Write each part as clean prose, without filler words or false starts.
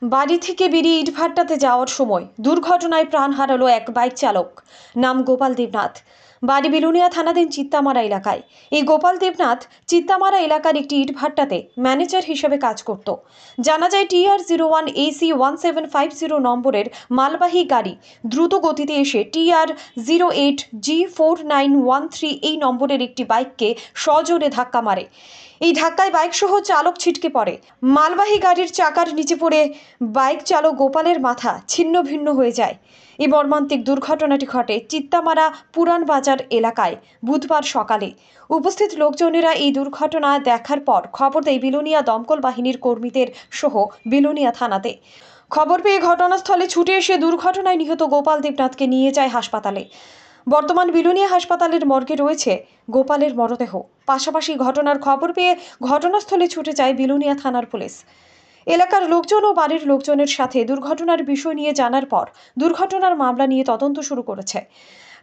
বাড়ি থেকে বেরিয়ে ইটভাটাতে যাওয়ার সময় দুর্ঘটনায় প্রাণ হারালো এক বাইক চালক। নাম গোপাল দেবনাথ। বাড়ি বিলুনিয়া থানাধীন চিত্তামারা এলাকায়। এই গোপাল দেবনাথ চিত্তামারা এলাকার একটি ইটভাটাতে ম্যানেজার হিসেবে কাজ করত। জানা যায় TR01 AC 1750 নম্বরের মালবাহী গাড়ি দ্রুত গতিতে এসে TR08 G4913 এই নম্বরের একটি বাইককে সজোরে ধাক্কা মারে। এই ধাক্কায় বাইক সহ চালক ছিটকে পড়ে। মালবাহী গাড়ির চাকার নিচে পড়ে বাইক চালক গোপালের মাথা ছিন্ন ভিন্ন হয়ে যায়। এই মর্মান্তিক দুর্ঘটনাটি ঘটে চিত্তামারা পুরান বাজার এলাকায় বুধবার সকালে। উপস্থিত লোকজনেরা এই দুর্ঘটনা দেখার পর খবর দেয় বিলুনিয়া দমকল বাহিনীর কর্মীদের সহ বিলুনিয়া থানাতে। খবর পেয়ে ঘটনাস্থলে ছুটে এসে দুর্ঘটনায় নিহত গোপাল দেবনাথকে নিয়ে যায় হাসপাতালে। বর্তমান বিলুনিয়া হাসপাতালের মর্গে রয়েছে গোপালের মরদেহ। পাশাপাশি ঘটনার খবর পেয়ে ঘটনাস্থলে ছুটে যায় বিলুনিয়া থানার পুলিশ। এলাকার লোকজন ও বাড়ির লোকজনের সাথে দুর্ঘটনার বিষয় নিয়ে জানার পর দুর্ঘটনার মামলা নিয়ে তদন্ত শুরু করেছে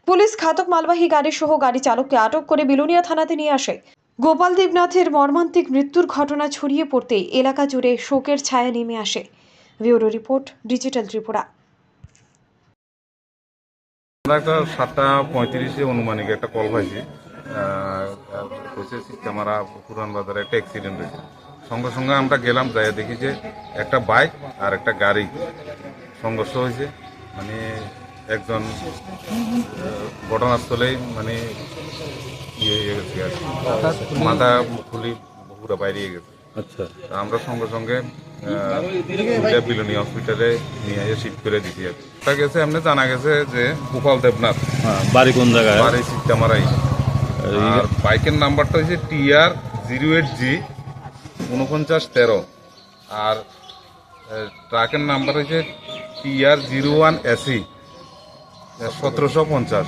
পুলিশ। ঘাতক মালবাহী গাড়ি সহ গাড়ি চালককে আটক করে বিলুনিয়া থানাতে নিয়ে আসে। গোপাল দেবনাথের মর্মান্তিক মৃত্যুর ঘটনা ছড়িয়ে পড়তেই এলাকা জুড়ে শোকের ছায়া নেমে আসে। Bureau report, digital Tripura. আমরা একটা 7:35 অনুমানিক একটা কল পাইছি, চিত্তামারা পুরান বাজারে একটা অ্যাক্সিডেন্ট হয়েছে। সঙ্গে সঙ্গে আমরা গেলাম, যাই দেখি যে একটা বাইক আর একটা গাড়ি সংঘর্ষ হয়েছে। মানে একজন ঘটনাস্থলেই মানে ইয়ে হয়ে গেছে আর কি, মাথা খুলি পুরো বাইরে গেছে। আচ্ছা, আমরা সঙ্গে সঙ্গে বিলুনিয়া হসপিটালে নিয়ে এসে শিফট করে দিছি। একটা গেছে এমনি জানা গেছে যে গোপাল দেবনাথ, বাড়ি কোন জায়গায়? বাড়ি চিত্তামারাই। আর বাইকের নাম্বারটা হচ্ছে TR08G 4913, আর ট্রাকের নাম্বার হচ্ছে TR01AC 1750।